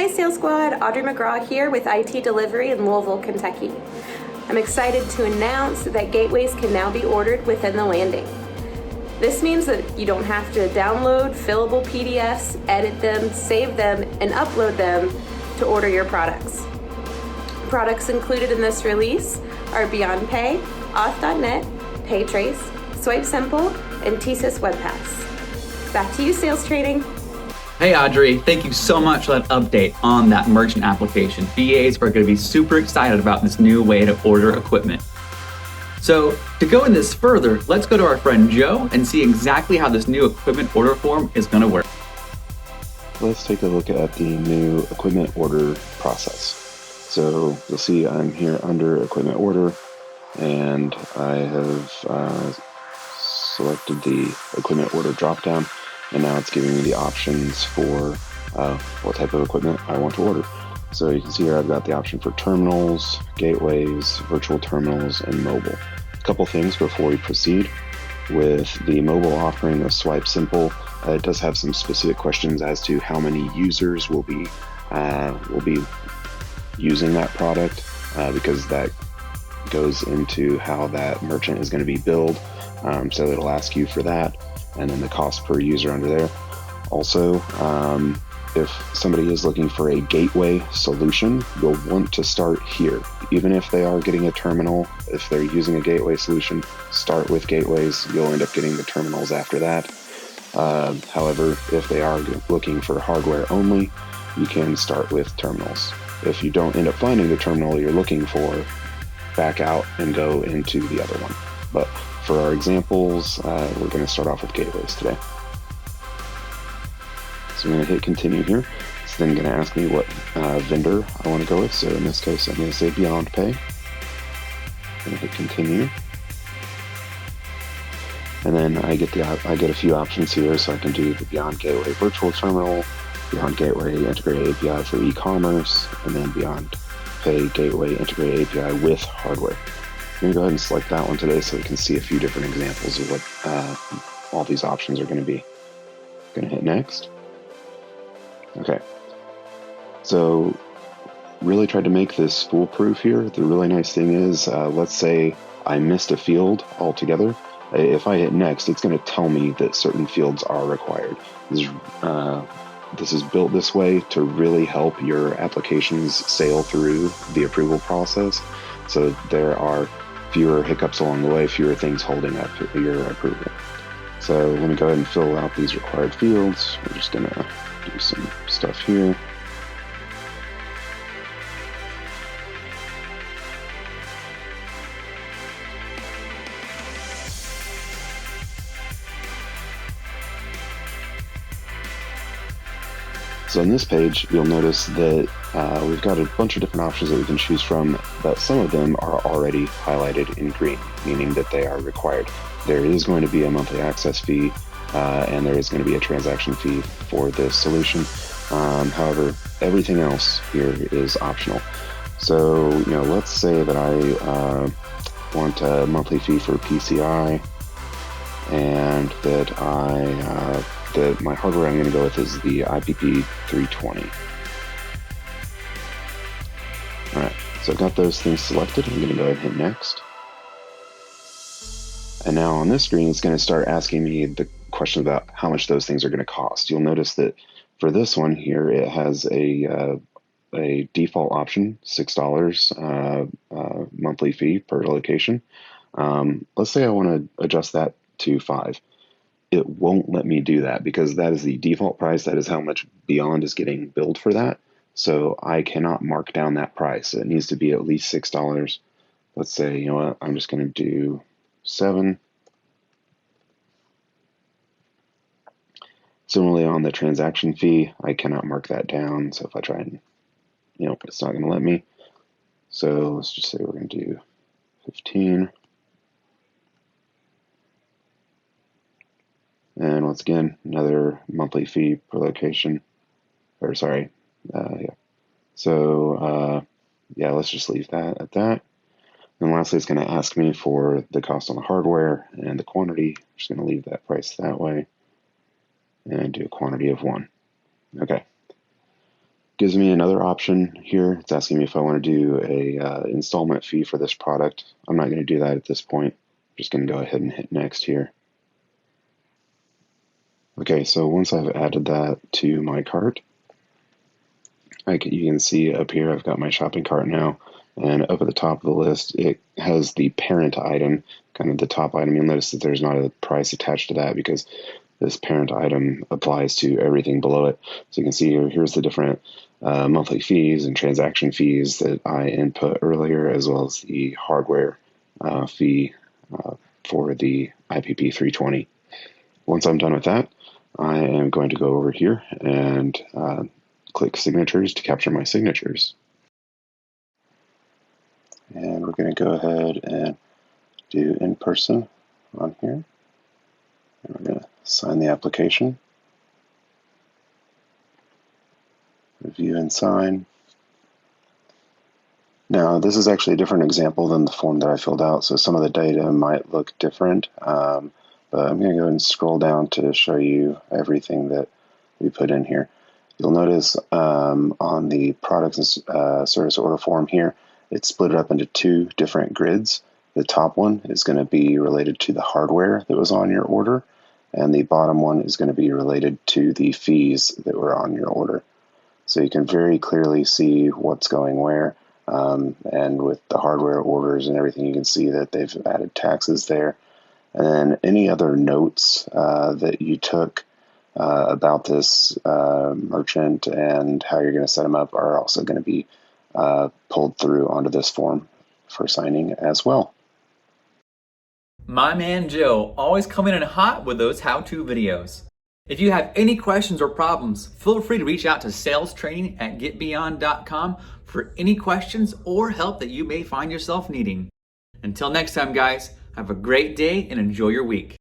Hi Sales Squad, Audrey McGraw here with IT Delivery in Louisville, Kentucky. I'm excited to announce that gateways can now be ordered within the landing. This means that you don't have to download fillable PDFs, edit them, save them, and upload them to order your products. Products included in this release are BeyondPay, Auth.net, Paytrace, Swipe Simple, and TSYS WebPass. Back to you, Sales Training. Hey Audrey, thank you so much for that update on that merchant application. VAs are going to be super excited about this new way to order equipment. So to go in this further, let's go to our friend Joe and see exactly how this new equipment order form is going to work. Let's take a look at the new equipment order process. So you'll see I'm here under equipment order, and I have selected the equipment order dropdown. And now it's giving me the options for what type of equipment I want to order. So you can see here I've got the option for terminals, gateways, virtual terminals, and mobile. A couple things before we proceed. With the mobile offering of Swipe Simple, it does have some specific questions as to how many users will be using that product, because that goes into how that merchant is going to be billed. So it'll ask you for that, and then the cost per user under there. Also, if somebody is looking for a gateway solution, you'll want to start here. Even if they are getting a terminal, if they're using a gateway solution, start with gateways. You'll end up getting the terminals after that. However, if they are looking for hardware only, you can start with terminals. If you don't end up finding the terminal you're looking for, back out and go into the other one. But for our examples, we're going to start off with gateways today. So I'm going to hit continue here. It's then going to ask me what vendor I want to go with. So in this case, I'm going to say BeyondPay. I'm going to hit continue. And then I get a few options here. So I can do the Beyond Gateway Virtual Terminal, Beyond Gateway Integrated API for e-commerce, and then BeyondPay Gateway Integrated API with hardware. I'm going to go ahead and select that one today so we can see a few different examples of what all these options are going to be. Going to hit next. Okay. So really tried to make this foolproof here. The really nice thing is, let's say I missed a field altogether. If I hit next, it's going to tell me that certain fields are required. This is built this way to really help your applications sail through the approval process. So there are fewer hiccups along the way, fewer things holding up your approval. So let me go ahead and fill out these required fields. We're just going to do some stuff here. So on this page, you'll notice that we've got a bunch of different options that we can choose from, but some of them are already highlighted in green, meaning that they are required. There is going to be a monthly access fee, and there is going to be a transaction fee for this solution. However, everything else here is optional. So, let's say that I want a monthly fee for PCI, and that that my hardware I'm going to go with is the IPP 320. All right, so I've got those things selected. I'm going to go ahead and hit next. And now on this screen, it's going to start asking me the question about how much those things are going to cost. You'll notice that for this one here, it has a default option, $6 monthly fee per location. Let's say I want to adjust that to $5. It won't let me do that because that is the default price. That is how much Beyond is getting billed for that. So I cannot mark down that price. It needs to be at least $6. Let's say, you know what, I'm just going to do $7. Similarly, on the transaction fee, I cannot mark that down. So if I try and, it's not going to let me. So let's just say we're going to do 15. And once again, another monthly fee per location. Or sorry, yeah. So yeah, let's just leave that at that. And lastly, it's going to ask me for the cost on the hardware and the quantity. I'm just going to leave that price that way and do a quantity of 1. Okay. Gives me another option here. It's asking me if I want to do a installment fee for this product. I'm not going to do that at this point. I'm just going to go ahead and hit next here. Okay, so once I've added that to my cart, you can see up here I've got my shopping cart now, and up at the top of the list it has the parent item, kind of the top item. You'll notice that there's not a price attached to that because this parent item applies to everything below it. So you can see here's the different monthly fees and transaction fees that I input earlier, as well as the hardware fee for the IPP 320. Once I'm done with that, I am going to go over here and click signatures to capture my signatures. And we're going to go ahead and do in person on here. And we're going to sign the application. Review and sign. Now, this is actually a different example than the form that I filled out, so some of the data might look different. But I'm going to go ahead and scroll down to show you everything that we put in here. You'll notice on the products and service order form here, it's split up into two different grids. The top one is going to be related to the hardware that was on your order, and the bottom one is going to be related to the fees that were on your order. So you can very clearly see what's going where. And with the hardware orders and everything, you can see that they've added taxes there. And then any other notes that you took about this merchant and how you're going to set them up are also going to be pulled through onto this form for signing as well. My man Joe, always coming in hot with those how-to videos. If you have any questions or problems, feel free to reach out to salestraining@getbeyond.com for any questions or help that you may find yourself needing. Until next time, guys, have a great day and enjoy your week.